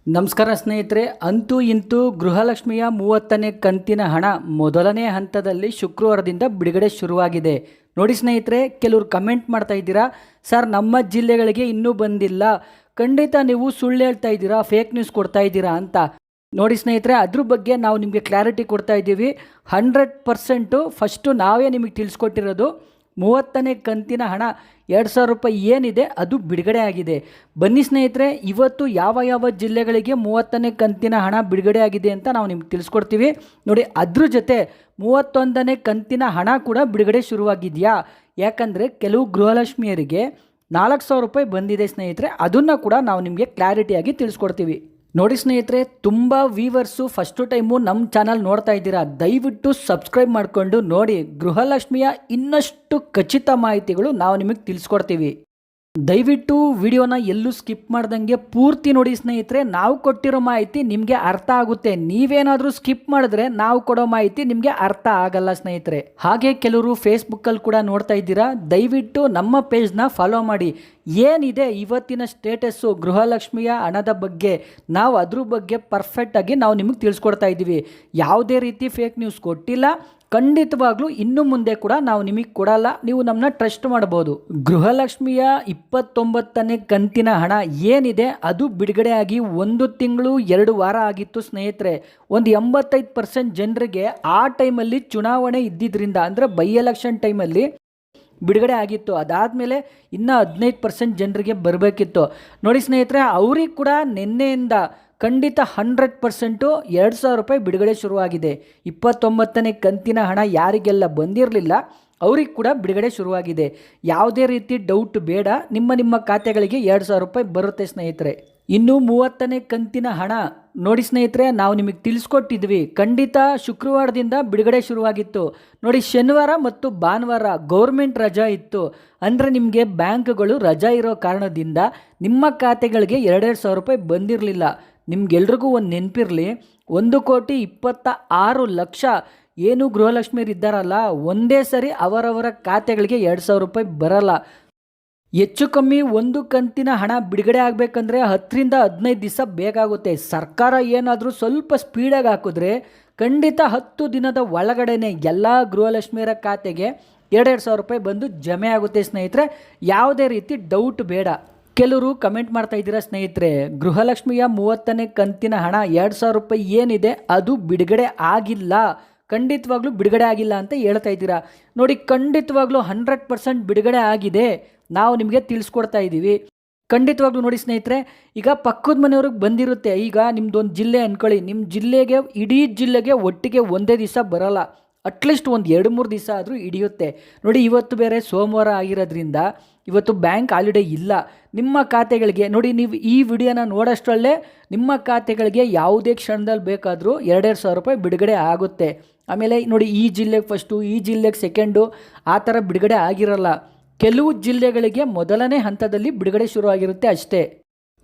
ನಮಸ್ಕಾರ ಸ್ನೇಹಿತರೆ, ಅಂತೂ ಇಂತೂ ಗೃಹಲಕ್ಷ್ಮಿಯ 30ನೇ ಕಂತಿನ ಹಣ ಮೊದಲನೇ ಹಂತದಲ್ಲಿ ಶುಕ್ರವಾರದಿಂದ ಬಿಡುಗಡೆ ಶುರುವಾಗಿದೆ. ನೋಡಿ ಸ್ನೇಹಿತರೆ, ಕೆಲವರು ಕಮೆಂಟ್ ಮಾಡ್ತಾ ಇದ್ದೀರಾ, ಸರ್ ನಮ್ಮ ಜಿಲ್ಲೆಗಳಿಗೆ ಇನ್ನೂ ಬಂದಿಲ್ಲ, ಖಂಡಿತ ನೀವು ಸುಳ್ಳು ಹೇಳ್ತಾ ಇದ್ದೀರಾ, ಫೇಕ್ ನ್ಯೂಸ್ ಕೊಡ್ತಾ ಇದ್ದೀರಾ ಅಂತ. ನೋಡಿ ಸ್ನೇಹಿತರೆ, ಅದ್ರ ಬಗ್ಗೆ ನಾವು ನಿಮಗೆ ಕ್ಲಾರಿಟಿ ಕೊಡ್ತಾ ಇದ್ದೀವಿ. 100% ಫಸ್ಟು ನಾವೇ ನಿಮಗೆ ತಿಳಿಸ್ಕೊಟ್ಟಿರೋದು. 30ನೇ ಕಂತಿನ ಹಣ 2,000 ರೂಪಾಯಿ ಏನಿದೆ ಅದು ಬಿಡುಗಡೆ ಆಗಿದೆ. ಬನ್ನಿ ಸ್ನೇಹಿತರೆ, ಇವತ್ತು ಯಾವ ಯಾವ ಜಿಲ್ಲೆಗಳಿಗೆ 30ನೇ ಕಂತಿನ ಹಣ ಬಿಡುಗಡೆ ಆಗಿದೆ ಅಂತ ನಾವು ನಿಮ್ಗೆ ತಿಳಿಸ್ಕೊಡ್ತೀವಿ. ನೋಡಿ, ಅದ್ರ ಜೊತೆ 31ನೇ ಕಂತಿನ ಹಣ ಕೂಡ ಬಿಡುಗಡೆ ಶುರುವಾಗಿದೆಯಾ, ಯಾಕಂದರೆ ಕೆಲವು ಗೃಹಲಕ್ಷ್ಮಿಯರಿಗೆ 4,000 ರೂಪಾಯಿ ಬಂದಿದೆ ಸ್ನೇಹಿತರೆ, ಅದನ್ನು ಕೂಡ ನಾವು ನಿಮಗೆ ಕ್ಲಾರಿಟಿಯಾಗಿ ತಿಳಿಸ್ಕೊಡ್ತೀವಿ. ನೋಡಿ ಸ್ನೇಹಿತರೆ, ತುಂಬ ವೀವರ್ಸು ಫಸ್ಟು ಟೈಮು ನಮ್ಮ ಚಾನಲ್ ನೋಡ್ತಾ ಇದ್ದೀರಾ, ದಯವಿಟ್ಟು ಸಬ್ಸ್ಕ್ರೈಬ್ ಮಾಡಿಕೊಂಡು ನೋಡಿ. ಗೃಹಲಕ್ಷ್ಮಿಯ ಇನ್ನಷ್ಟು ಖಚಿತ ಮಾಹಿತಿಗಳು ನಾವು ನಿಮಗೆ ತಿಳಿಸ್ಕೊಡ್ತೀವಿ. ದಯವಿಟ್ಟು ವಿಡಿಯೋನ ಎಲ್ಲೂ ಸ್ಕಿಪ್ ಮಾಡ್ದಂಗೆ ಪೂರ್ತಿ ನೋಡಿ ಸ್ನೇಹಿತರೆ. ನಾವು ಕೊಟ್ಟಿರೋ ಮಾಹಿತಿ ನಿಮಗೆ ಅರ್ಥ ಆಗುತ್ತೆ. ನೀವೇನಾದರೂ ಸ್ಕಿಪ್ ಮಾಡಿದ್ರೆ ನಾವು ಕೊಡೋ ಮಾಹಿತಿ ನಿಮಗೆ ಅರ್ಥ ಆಗಲ್ಲ ಸ್ನೇಹಿತರೆ. ಹಾಗೆ ಕೆಲವರು ಫೇಸ್ಬುಕ್ಕಲ್ಲಿ ಕೂಡ ನೋಡ್ತಾ ಇದ್ದೀರಾ, ದಯವಿಟ್ಟು ನಮ್ಮ ಪೇಜ್ನ ಫಾಲೋ ಮಾಡಿ. ಏನಿದೆ ಇವತ್ತಿನ ಸ್ಟೇಟಸ್ಸು ಗೃಹಲಕ್ಷ್ಮಿಯ ಹಣದ ಬಗ್ಗೆ, ನಾವು ಅದ್ರ ಬಗ್ಗೆ ಪರ್ಫೆಕ್ಟಾಗಿ ನಾವು ನಿಮಗೆ ತಿಳಿಸ್ಕೊಡ್ತಾ ಇದ್ದೀವಿ. ಯಾವುದೇ ರೀತಿ ಫೇಕ್ ನ್ಯೂಸ್ ಕೊಟ್ಟಿಲ್ಲ. ಖಂಡಿತವಾಗ್ಲೂ ಇನ್ನು ಮುಂದೆ ಕೂಡ ನಾವು ನಿಮಗೆ ಕೊಡಲ್ಲ, ನೀವು ನಮ್ಮನ್ನ ಟ್ರಸ್ಟ್ ಮಾಡ್ಬೋದು. ಗೃಹಲಕ್ಷ್ಮಿಯ 29ನೇ ಕಂತಿನ ಹಣ ಏನಿದೆ ಅದು ಬಿಡುಗಡೆ ಆಗಿ 1 ತಿಂಗಳು 2 ವಾರ ಆಗಿತ್ತು ಸ್ನೇಹಿತರೆ. ಒಂದು 85% ಜನರಿಗೆ ಆ ಟೈಮಲ್ಲಿ ಚುನಾವಣೆ ಇದ್ದಿದ್ದರಿಂದ, ಅಂದರೆ ಬೈ ಎಲೆಕ್ಷನ್ ಟೈಮಲ್ಲಿ ಬಿಡುಗಡೆ ಆಗಿತ್ತು. ಅದಾದಮೇಲೆ ಇನ್ನೂ 15% ಜನರಿಗೆ ಬರಬೇಕಿತ್ತು. ನೋಡಿ ಸ್ನೇಹಿತರೆ, ಅವ್ರಿಗೆ ಕೂಡ ನಿನ್ನೆಯಿಂದ ಖಂಡಿತ 100% 2,000 ರೂಪಾಯಿ ಬಿಡುಗಡೆ ಶುರುವಾಗಿದೆ. 29ನೇ ಕಂತಿನ ಹಣ ಯಾರಿಗೆಲ್ಲ ಬಂದಿರಲಿಲ್ಲ ಅವ್ರಿಗೆ ಕೂಡ ಬಿಡುಗಡೆ ಶುರುವಾಗಿದೆ. ಯಾವುದೇ ರೀತಿ ಡೌಟ್ ಬೇಡ, ನಿಮ್ಮ ಖಾತೆಗಳಿಗೆ 2,000 ರೂಪಾಯಿ ಬರುತ್ತೆ ಸ್ನೇಹಿತರೆ. ಇನ್ನು 30ನೇ ಕಂತಿನ ಹಣ ನೋಡಿ ಸ್ನೇಹಿತರೆ, ನಾವು ನಿಮಗೆ ತಿಳಿಸ್ಕೊಟ್ಟಿದ್ವಿ, ಖಂಡಿತ ಶುಕ್ರವಾರದಿಂದ ಬಿಡುಗಡೆ ಶುರುವಾಗಿತ್ತು. ನೋಡಿ, ಶನಿವಾರ ಮತ್ತು ಭಾನುವಾರ ಗೌರ್ಮೆಂಟ್ ರಜಾ ಇತ್ತು. ಅಂದರೆ ನಿಮಗೆ ಬ್ಯಾಂಕ್ಗಳು ರಜಾ ಇರೋ ಕಾರಣದಿಂದ ನಿಮ್ಮ ಖಾತೆಗಳಿಗೆ 2,000 ರೂಪಾಯಿ ಬಂದಿರಲಿಲ್ಲ. ನಿಮ್ಗೆಲ್ರಿಗೂ ಒಂದು ನೆನಪಿರಲಿ, 1,26,00,000 ಏನು ಗೃಹಲಕ್ಷ್ಮಿಯರು ಇದ್ದಾರಲ್ಲ, ಒಂದೇ ಸರಿ ಅವರವರ ಖಾತೆಗಳಿಗೆ 2,000 ರೂಪಾಯಿ ಬರಲ್ಲ. ಹೆಚ್ಚು ಕಮ್ಮಿ ಒಂದು ಕಂತಿನ ಹಣ ಬಿಡುಗಡೆ ಆಗಬೇಕಂದ್ರೆ 10ರಿಂದ 15 ದಿವಸ ಬೇಕಾಗುತ್ತೆ. ಸರ್ಕಾರ ಏನಾದರೂ ಸ್ವಲ್ಪ ಸ್ಪೀಡಾಗಿ ಹಾಕಿದ್ರೆ ಖಂಡಿತ 10 ದಿನದ ಒಳಗಡೆನೆ ಎಲ್ಲ ಗೃಹಲಕ್ಷ್ಮಿಯರ ಖಾತೆಗೆ 2,000 ರೂಪಾಯಿ ಬಂದು ಜಮೆ ಆಗುತ್ತೆ ಸ್ನೇಹಿತರೆ. ಯಾವುದೇ ರೀತಿ ಡೌಟ್ ಬೇಡ. ಕೆಲವರು ಕಮೆಂಟ್ ಮಾಡ್ತಾ ಇದ್ದೀರಾ ಸ್ನೇಹಿತರೆ, ಗೃಹಲಕ್ಷ್ಮಿಯ 30ನೇ ಕಂತಿನ ಹಣ 2,000 ರೂಪಾಯಿ ಏನಿದೆ ಅದು ಬಿಡುಗಡೆ ಆಗಿಲ್ಲ, ಖಂಡಿತವಾಗ್ಲೂ ಬಿಡುಗಡೆ ಆಗಿಲ್ಲ ಅಂತ ಹೇಳ್ತಾ ಇದ್ದೀರಾ. ನೋಡಿ, ಖಂಡಿತವಾಗ್ಲೂ 100% ಬಿಡುಗಡೆ ಆಗಿದೆ. ನಾವು ನಿಮಗೆ ತಿಳಿಸ್ಕೊಡ್ತಾ ಇದ್ದೀವಿ. ಖಂಡಿತವಾಗ್ಲೂ ನೋಡಿ ಸ್ನೇಹಿತರೆ, ಈಗ ಪಕ್ಕದ ಮನೆಯವ್ರಿಗೆ ಬಂದಿರುತ್ತೆ. ಈಗ ನಿಮ್ದೊಂದು ಜಿಲ್ಲೆ ಅಂದ್ಕೊಳ್ಳಿ, ನಿಮ್ಮ ಜಿಲ್ಲೆಗೆ ಇಡೀ ಜಿಲ್ಲೆಗೆ ಒಟ್ಟಿಗೆ ಒಂದೇ ದಿವಸ ಬರೋಲ್ಲ, ಅಟ್ಲೀಸ್ಟ್ ಒಂದು 2-3 ದಿವಸ ಆದರೂ ಹಿಡಿಯುತ್ತೆ. ನೋಡಿ, ಇವತ್ತು ಬೇರೆ ಸೋಮವಾರ ಆಗಿರೋದ್ರಿಂದ ಇವತ್ತು ಬ್ಯಾಂಕ್ ಹಾಲಿಡೇ ಇಲ್ಲ. ನಿಮ್ಮ ಖಾತೆಗಳಿಗೆ ನೋಡಿ, ನೀವು ಈ ವಿಡಿಯೋನ ನೋಡೋಷ್ಟರಲ್ಲೇ ನಿಮ್ಮ ಖಾತೆಗಳಿಗೆ ಯಾವುದೇ ಕ್ಷಣದಲ್ಲಿ ಬೇಕಾದರೂ 2,000 ರೂಪಾಯಿ ಬಿಡುಗಡೆ ಆಗುತ್ತೆ. ಆಮೇಲೆ ನೋಡಿ, ಈ ಜಿಲ್ಲೆಗೆ ಫಸ್ಟು, ಈ ಜಿಲ್ಲೆಗೆ ಸೆಕೆಂಡು, ಆ ಥರ ಬಿಡುಗಡೆ ಆಗಿರಲ್ಲ. ಕೆಲವು ಜಿಲ್ಲೆಗಳಿಗೆ ಮೊದಲನೇ ಹಂತದಲ್ಲಿ ಬಿಡುಗಡೆ ಶುರುವಾಗಿರುತ್ತೆ ಅಷ್ಟೇ.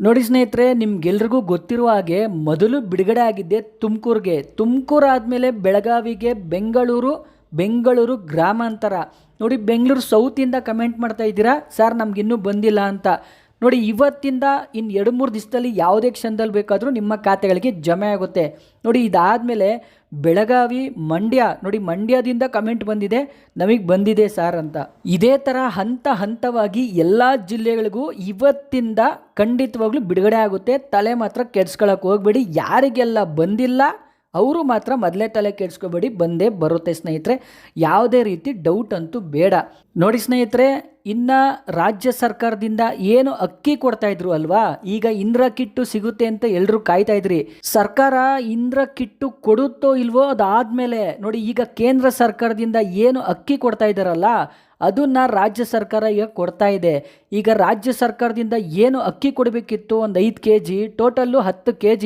ನೋಡಿ ಸ್ನೇಹಿತರೆ, ನಿಮ್ಗೆಲ್ರಿಗೂ ಗೊತ್ತಿರುವ ಹಾಗೆ ಮೊದಲು ಬಿಡುಗಡೆ ಆಗಿದ್ದೆ ತುಮಕೂರಿಗೆ. ತುಮಕೂರು ಆದಮೇಲೆ ಬೆಳಗಾವಿಗೆ, ಬೆಂಗಳೂರು ಗ್ರಾಮಾಂತರ. ನೋಡಿ, ಬೆಂಗಳೂರು ಸೌತಿಂದ ಕಮೆಂಟ್ ಮಾಡ್ತಾ ಇದ್ದೀರಾ, ಸರ್ ನಮಗಿನ್ನೂ ಬಂದಿಲ್ಲ ಅಂತ. ನೋಡಿ, ಇವತ್ತಿಂದ ಇನ್ನು 2-3 ದಿವಸದಲ್ಲಿ ಯಾವುದೇ ಕ್ಷಣದಲ್ಲಿ ಬೇಕಾದರೂ ನಿಮ್ಮ ಖಾತೆಗಳಿಗೆ ಜಮೆ ಆಗುತ್ತೆ. ನೋಡಿ, ಇದಾದಮೇಲೆ ಬೆಳಗಾವಿ, ಮಂಡ್ಯ. ನೋಡಿ, ಮಂಡ್ಯದಿಂದ ಕಮೆಂಟ್ ಬಂದಿದೆ, ನಮಗೆ ಬಂದಿದೆ ಸರ್ ಅಂತ. ಇದೇ ಥರ ಹಂತವಾಗಿ ಎಲ್ಲ ಜಿಲ್ಲೆಗಳಿಗೂ ಇವತ್ತಿಂದ ಖಂಡಿತವಾಗ್ಲೂ ಬಿಡುಗಡೆ ಆಗುತ್ತೆ. ತಲೆ ಮಾತ್ರ ಕೆಡ್ಸ್ಕೊಳಕ್ಕೆ ಹೋಗಬೇಡಿ. ಯಾರಿಗೆಲ್ಲ ಬಂದಿಲ್ಲ ಅವರು ಮಾತ್ರ ಮೊದಲೇ ತಲೆ ಕೆಡಿಸ್ಕೋಬೇಡಿ, ಬಂದೇ ಬರುತ್ತೆ ಸ್ನೇಹಿತರೆ. ಯಾವುದೇ ರೀತಿ ಡೌಟ್ ಅಂತೂ ಬೇಡ. ನೋಡಿ ಸ್ನೇಹಿತರೆ, ಇನ್ನು ರಾಜ್ಯ ಸರ್ಕಾರದಿಂದ ಏನು ಅಕ್ಕಿ ಕೊಡ್ತಾ ಇದ್ರು ಅಲ್ವಾ, ಈಗ ಇಂದ್ರ ಕಿಟ್ಟು ಸಿಗುತ್ತೆ ಅಂತ ಎಲ್ಲರೂ ಕಾಯ್ತಾ ಇದ್ರಿ. ಸರ್ಕಾರ ಇಂದ್ರ ಕಿಟ್ಟು ಕೊಡುತ್ತೋ ಇಲ್ವೋ ಅದಾದಮೇಲೆ ನೋಡಿ, ಈಗ ಕೇಂದ್ರ ಸರ್ಕಾರದಿಂದ ಏನು ಅಕ್ಕಿ ಕೊಡ್ತಾ ಇದ್ದಾರಲ್ಲ ಅದನ್ನು ರಾಜ್ಯ ಸರ್ಕಾರ ಈಗ ಕೊಡ್ತಾ ಇದೆ. ಈಗ ರಾಜ್ಯ ಸರ್ಕಾರದಿಂದ ಏನು ಅಕ್ಕಿ ಕೊಡಬೇಕಿತ್ತು, ಒಂದು 5 kg, ಟೋಟಲ್ಲು 10 kg.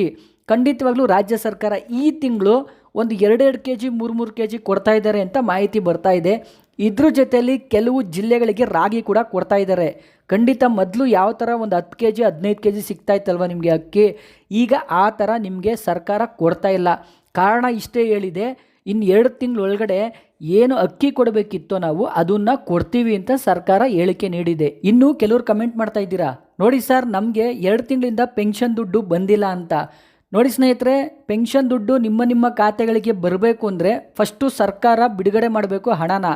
ಖಂಡಿತವಾಗ್ಲೂ ರಾಜ್ಯ ಸರ್ಕಾರ ಈ ತಿಂಗಳು ಒಂದು 2-2 kg 3-3 kg ಕೊಡ್ತಾ ಇದ್ದಾರೆ ಅಂತ ಮಾಹಿತಿ ಬರ್ತಾ ಇದೆ. ಇದ್ರ ಜೊತೆಯಲ್ಲಿ ಕೆಲವು ಜಿಲ್ಲೆಗಳಿಗೆ ರಾಗಿ ಕೂಡ ಕೊಡ್ತಾ ಇದ್ದಾರೆ. ಖಂಡಿತ ಮೊದಲು ಯಾವ ಥರ ಒಂದು 10 kg 15 kg ಸಿಗ್ತಾ ಇತ್ತಲ್ವ ನಿಮಗೆ ಅಕ್ಕಿ, ಈಗ ಆ ಥರ ನಿಮಗೆ ಸರ್ಕಾರ ಕೊಡ್ತಾ ಇಲ್ಲ. ಕಾರಣ ಇಷ್ಟೇ ಹೇಳಿದೆ, ಇನ್ನು 2 ತಿಂಗಳೊಳಗಡೆ ಏನು ಅಕ್ಕಿ ಕೊಡಬೇಕಿತ್ತೋ ನಾವು ಅದನ್ನ ಕೊಡ್ತೀವಿ ಅಂತ ಸರ್ಕಾರ ಹೇಳಿಕೆ ನೀಡಿದೆ. ಇನ್ನು ಕೆಲವರು ಕಮೆಂಟ್ ಮಾಡ್ತಾ ಇದ್ದೀರಾ, ನೋಡಿ ಸರ್ ನಮಗೆ 2 ತಿಂಗಳಿಂದ ಪೆನ್ಷನ್ ದುಡ್ಡು ಬಂದಿಲ್ಲ ಅಂತ. ನೋಡಿ ಸ್ನೇಹಿತರೆ, ಪೆನ್ಷನ್ ದುಡ್ಡು ನಿಮ್ಮ ಖಾತೆಗಳಿಗೆ ಬರಬೇಕು ಅಂದರೆ ಫಸ್ಟು ಸರ್ಕಾರ ಬಿಡುಗಡೆ ಮಾಡಬೇಕು ಹಣನ.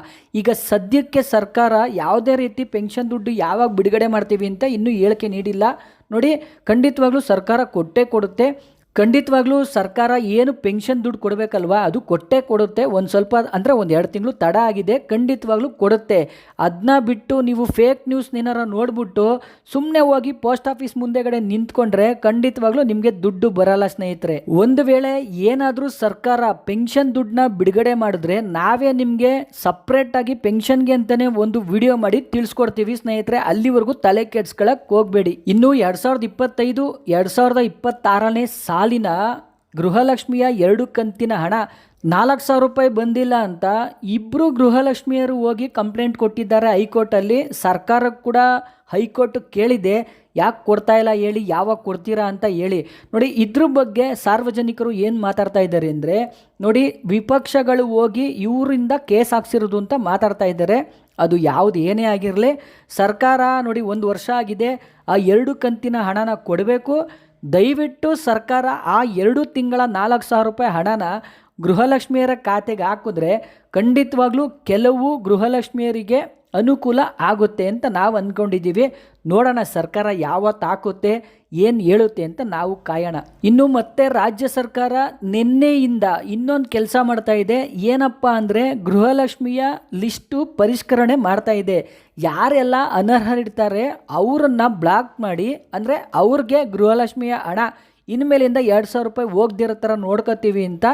ಈಗ ಸದ್ಯಕ್ಕೆ ಸರ್ಕಾರ ಯಾವುದೇ ರೀತಿ ಪೆನ್ಷನ್ ದುಡ್ಡು ಯಾವಾಗ ಬಿಡುಗಡೆ ಮಾಡ್ತೀವಿ ಅಂತ ಇನ್ನೂ ಹೇಳಿಕೆ ನೀಡಿಲ್ಲ. ನೋಡಿ, ಖಂಡಿತವಾಗ್ಲೂ ಸರ್ಕಾರ ಕೊಟ್ಟೇ ಕೊಡುತ್ತೆ. ಖಂಡಿತವಾಗ್ಲೂ ಸರ್ಕಾರ ಏನು ಪೆನ್ಷನ್ ದುಡ್ಡು ಕೊಡಬೇಕಲ್ವಾ, ಅದು ಕೊಟ್ಟೇ ಕೊಡುತ್ತೆ. ಒಂದು ಸ್ವಲ್ಪ ಅಂದರೆ ಒಂದು 2 ತಿಂಗಳು ತಡ ಆಗಿದೆ, ಖಂಡಿತವಾಗ್ಲೂ ಕೊಡುತ್ತೆ. ಅದನ್ನ ಬಿಟ್ಟು ನೀವು ಫೇಕ್ ನ್ಯೂಸ್ ಏನಾರ ನೋಡ್ಬಿಟ್ಟು ಸುಮ್ಮನೆ ಹೋಗಿ ಪೋಸ್ಟ್ ಆಫೀಸ್ ಮುಂದೆಗಡೆ ನಿಂತ್ಕೊಂಡ್ರೆ ಖಂಡಿತವಾಗ್ಲೂ ನಿಮಗೆ ದುಡ್ಡು ಬರಲ್ಲ ಸ್ನೇಹಿತರೆ. ಒಂದು ವೇಳೆ ಏನಾದರೂ ಸರ್ಕಾರ ಪೆನ್ಷನ್ ದುಡ್ಡನ್ನ ಬಿಡುಗಡೆ ಮಾಡಿದ್ರೆ ನಾವೇ ನಿಮಗೆ ಸಪ್ರೇಟಾಗಿ ಪೆನ್ಷನ್ಗೆ ಅಂತಲೇ ಒಂದು ವಿಡಿಯೋ ಮಾಡಿ ತಿಳಿಸ್ಕೊಡ್ತೀವಿ ಸ್ನೇಹಿತರೆ. ಅಲ್ಲಿವರೆಗೂ ತಲೆ ಕೆಡ್ಸ್ಕೊಳಕ್ಕೆ ಹೋಗಬೇಡಿ. ಇನ್ನು 2025-2026ನೇ ಸಾಲಿನ ಗೃಹಲಕ್ಷ್ಮಿಯ 2 ಕಂತಿನ ಹಣ 4,000 ರೂಪಾಯಿ ಬಂದಿಲ್ಲ ಅಂತ ಇಬ್ಬರು ಗೃಹಲಕ್ಷ್ಮಿಯರು ಹೋಗಿ ಕಂಪ್ಲೇಂಟ್ ಕೊಟ್ಟಿದ್ದಾರೆ ಹೈಕೋರ್ಟಲ್ಲಿ. ಸರ್ಕಾರಕ್ಕೆ ಕೂಡ ಹೈಕೋರ್ಟ್ ಕೇಳಿದೆ, ಯಾಕೆ ಕೊಡ್ತಾ ಇಲ್ಲ ಹೇಳಿ, ಯಾವಾಗ ಕೊಡ್ತೀರಾ ಅಂತ ಹೇಳಿ. ನೋಡಿ, ಇದ್ರ ಬಗ್ಗೆ ಸಾರ್ವಜನಿಕರು ಏನು ಮಾತಾಡ್ತಾ ಇದ್ದಾರೆ ಅಂದರೆ, ನೋಡಿ ವಿಪಕ್ಷಗಳು ಹೋಗಿ ಇವರಿಂದ ಕೇಸ್ ಹಾಕ್ಸಿರೋದು ಅಂತ ಮಾತಾಡ್ತಾ ಇದ್ದಾರೆ. ಅದು ಯಾವುದು ಏನೇ ಆಗಿರಲಿ, ಸರ್ಕಾರ ನೋಡಿ 1 ವರ್ಷ ಆಗಿದೆ, ಆ 2 ಕಂತಿನ ಹಣನ ಕೊಡಬೇಕು. ದಯವಿಟ್ಟು ಸರ್ಕಾರ ಆ 2 ತಿಂಗಳ 4,000 ರೂಪಾಯಿ ಹಣನ ಗೃಹಲಕ್ಷ್ಮಿಯರ ಖಾತೆಗೆ ಹಾಕಿದ್ರೆ ಖಂಡಿತವಾಗ್ಲೂ ಕೆಲವು ಗೃಹಲಕ್ಷ್ಮಿಯರಿಗೆ ಅನುಕೂಲ ಆಗುತ್ತೆ ಅಂತ ನಾವು ಅಂದ್ಕೊಂಡಿದ್ದೀವಿ. ನೋಡೋಣ ಸರ್ಕಾರ ಯಾವತ್ತು ಹಾಕುತ್ತೆ, ಏನು ಹೇಳುತ್ತೆ ಅಂತ ನಾವು ಕಾಯೋಣ. ಇನ್ನು ಮತ್ತೆ ರಾಜ್ಯ ಸರ್ಕಾರ ನಿನ್ನೆಯಿಂದ ಇನ್ನೊಂದು ಕೆಲಸ ಮಾಡ್ತಾ ಇದೆ. ಏನಪ್ಪ ಅಂದರೆ ಗೃಹಲಕ್ಷ್ಮಿಯ ಲಿಸ್ಟು ಪರಿಷ್ಕರಣೆ ಮಾಡ್ತಾ ಇದೆ. ಯಾರೆಲ್ಲ ಅನರ್ಹರಿರ್ತಾರೆ ಅವರನ್ನು ಬ್ಲಾಕ್ ಮಾಡಿ, ಅಂದರೆ ಅವ್ರಿಗೆ ಗೃಹಲಕ್ಷ್ಮಿಯ ಹಣ ಇನ್ಮೇಲಿಂದ 2,000 ರೂಪಾಯಿ ಹೋಗ್ದಿರೋ ಥರ ನೋಡ್ಕೋತೀವಿ ಅಂತ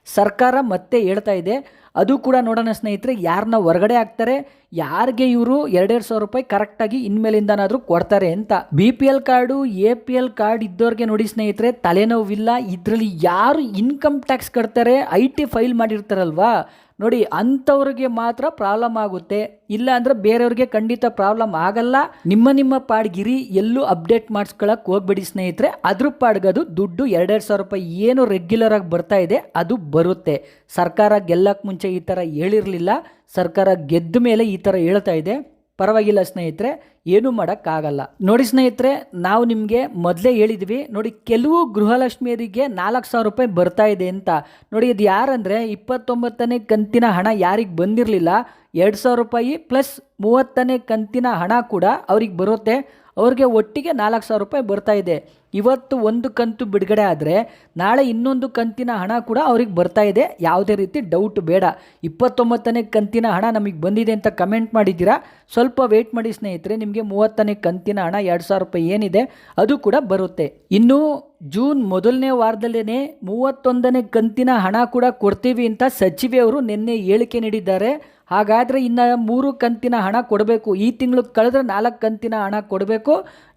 ಸರ್ಕಾರ ಮತ್ತೆ ಹೇಳ್ತಾ ಇದೆ. ಅದು ಕೂಡ ನೋಡೋಣ ಸ್ನೇಹಿತರೆ, ಯಾರನ್ನ ಹೊರಗಡೆ ಹಾಕ್ತಾರೆ, ಯಾರಿಗೆ ಇವರು 2,000 ರೂಪಾಯಿ ಕರೆಕ್ಟಾಗಿ ಇನ್ಮೇಲಿಂದನಾದರೂ ಕೊಡ್ತಾರೆ ಅಂತ. BPL ಕಾರ್ಡು APL ಕಾರ್ಡ್ ಇದ್ದವ್ರಿಗೆ ನೋಡಿ ಸ್ನೇಹಿತರೆ ತಲೆನೋವಿಲ್ಲ. ಇದರಲ್ಲಿ ಯಾರು ಇನ್ಕಮ್ ಟ್ಯಾಕ್ಸ್ ಕಟ್ತಾರೆ, IT ಫೈಲ್ ಮಾಡಿರ್ತಾರಲ್ವಾ, ನೋಡಿ ಅಂಥವ್ರಿಗೆ ಮಾತ್ರ ಪ್ರಾಬ್ಲಮ್ ಆಗುತ್ತೆ. ಇಲ್ಲ ಅಂದರೆ ಬೇರೆಯವ್ರಿಗೆ ಖಂಡಿತ ಪ್ರಾಬ್ಲಮ್ ಆಗಲ್ಲ. ನಿಮ್ಮ ಪಾಡ್ಗಿರಿ ಎಲ್ಲೂ ಅಪ್ಡೇಟ್ ಮಾಡಿಸ್ಕೊಳಕ್ಕೆ ಹೋಗ್ಬೇಡಿ ಸ್ನೇಹಿತರೆ. ಅದ್ರ ಪಾಡ್ಗದು ದುಡ್ಡು 2,000 ರೂಪಾಯಿ ಏನು ರೆಗ್ಯುಲರ್ ಆಗಿ ಬರ್ತಾ ಇದೆ ಅದು ಬರುತ್ತೆ. ಸರ್ಕಾರ ಗೆಲ್ಲಕ್ಕೆ ಮುಂಚೆ ಈ ಥರ ಹೇಳಿರಲಿಲ್ಲ, ಸರ್ಕಾರ ಗೆದ್ದ ಮೇಲೆ ಈ ಥರ ಹೇಳ್ತಾ ಇದೆ. ಪರವಾಗಿಲ್ಲ ಸ್ನೇಹಿತರೆ, ಏನೂ ಮಾಡೋಕ್ಕಾಗಲ್ಲ. ನೋಡಿ ಸ್ನೇಹಿತರೆ, ನಾವು ನಿಮಗೆ ಮೊದಲೇ ಹೇಳಿದ್ವಿ, ನೋಡಿ ಕೆಲವು ಗೃಹಲಕ್ಷ್ಮಿಯರಿಗೆ 4,000 ರೂಪಾಯಿ ಬರ್ತಾ ಇದೆ ಅಂತ. ನೋಡಿ ಇದು ಯಾರಂದರೆ 29ನೇ ಕಂತಿನ ಹಣ ಯಾರಿಗೆ ಬಂದಿರಲಿಲ್ಲ 2,000 ರೂಪಾಯಿ ಪ್ಲಸ್ 30ನೇ ಕಂತಿನ ಹಣ ಕೂಡ ಅವ್ರಿಗೆ ಬರುತ್ತೆ. ಅವ್ರಿಗೆ ಒಟ್ಟಿಗೆ 4,000 ರೂಪಾಯಿ ಬರ್ತಾ ಇದೆ. ಇವತ್ತು ಒಂದು ಕಂತು ಬಿಡುಗಡೆ ಆದರೆ ನಾಳೆ ಇನ್ನೊಂದು ಕಂತಿನ ಹಣ ಕೂಡ ಅವ್ರಿಗೆ ಬರ್ತಾ ಇದೆ. ಯಾವುದೇ ರೀತಿ ಡೌಟ್ ಬೇಡ. 29ನೇ ಕಂತಿನ ಹಣ ನಮಗೆ ಬಂದಿದೆ ಅಂತ ಕಮೆಂಟ್ ಮಾಡಿದ್ದೀರಾ, ಸ್ವಲ್ಪ ವೆಯ್ಟ್ ಮಾಡಿ ಸ್ನೇಹಿತರೆ, ನಿಮಗೆ 30ನೇ ಕಂತಿನ ಹಣ 2,000 ರೂಪಾಯಿ ಏನಿದೆ ಅದು ಕೂಡ ಬರುತ್ತೆ. ಇನ್ನು ಜೂನ್ ಮೊದಲನೇ ವಾರದಲ್ಲೇ 31ನೇ ಕಂತಿನ ಹಣ ಕೂಡ ಕೊಡ್ತೀವಿ ಅಂತ ಸಚಿವೆಯವರು ನಿನ್ನೆ ಹೇಳಿಕೆ ನೀಡಿದ್ದಾರೆ. ಹಾಗಾದರೆ ಇನ್ನು 3 ಕಂತಿನ ಹಣ ಕೊಡಬೇಕು. ಈ ತಿಂಗಳು ಕಳೆದ್ರೆ 4 ಕಂತಿನ ಹಣ ಕೊಡಬೇಕು.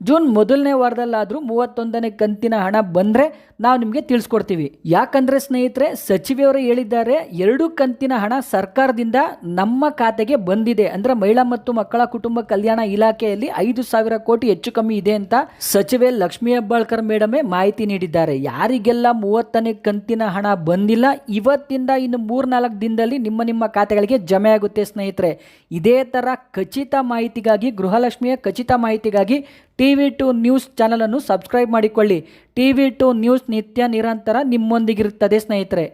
ಜೂನ್ ಮೊದಲನೇ ವಾರದಲ್ಲಾದರೂ 31ನೇ ಕಂತಿನ ಹಣ ಬಂದರೆ ನಾವು ನಿಮಗೆ ತಿಳಿಸ್ಕೊಡ್ತೀವಿ. ಯಾಕಂದರೆ ಸ್ನೇಹಿತರೆ, ಸಚಿವೆಯವರು ಹೇಳಿದ್ದಾರೆ 2 ಕಂತಿನ ಹಣ ಸರ್ಕಾರದಿಂದ ನಮ್ಮ ಖಾತೆಗೆ ಬಂದಿದೆ. ಅಂದರೆ ಮಹಿಳಾ ಮತ್ತು ಮಕ್ಕಳ ಕುಟುಂಬ ಕಲ್ಯಾಣ ಇಲಾಖೆಯಲ್ಲಿ 5,000 ಕೋಟಿ ಹೆಚ್ಚು ಕಮ್ಮಿ ಇದೆ ಅಂತ ಸಚಿವೆ ಲಕ್ಷ್ಮೀ ಹೆಬ್ಬಾಳ್ಕರ್ ಮೇಡಮೇ ಮಾಹಿತಿ ನೀಡಿದ್ದಾರೆ. ಯಾರಿಗೆಲ್ಲ 30ನೇ ಕಂತಿನ ಹಣ ಬಂದಿಲ್ಲ, ಇವತ್ತಿಂದ ಇನ್ನು 3-4 ದಿನದಲ್ಲಿ ನಿಮ್ಮ ಖಾತೆಗಳಿಗೆ ಜಮೆ ಆಗುತ್ತೆ ಸ್ನೇಹಿತರೆ. ಇದೇ ಥರ ಖಚಿತ ಮಾಹಿತಿಗಾಗಿ, ಗೃಹಲಕ್ಷ್ಮಿಯ ಖಚಿತ ಮಾಹಿತಿಗಾಗಿ TV2 ನ್ಯೂಸ್ ಚಾನಲನ್ನು ಸಬ್ಸ್ಕ್ರೈಬ್ ಮಾಡಿಕೊಳ್ಳಿ. TV2 ನ್ಯೂಸ್ ನಿತ್ಯ ನಿರಂತರ ನಿಮ್ಮೊಂದಿಗಿರುತ್ತದೆ ಸ್ನೇಹಿತರೆ.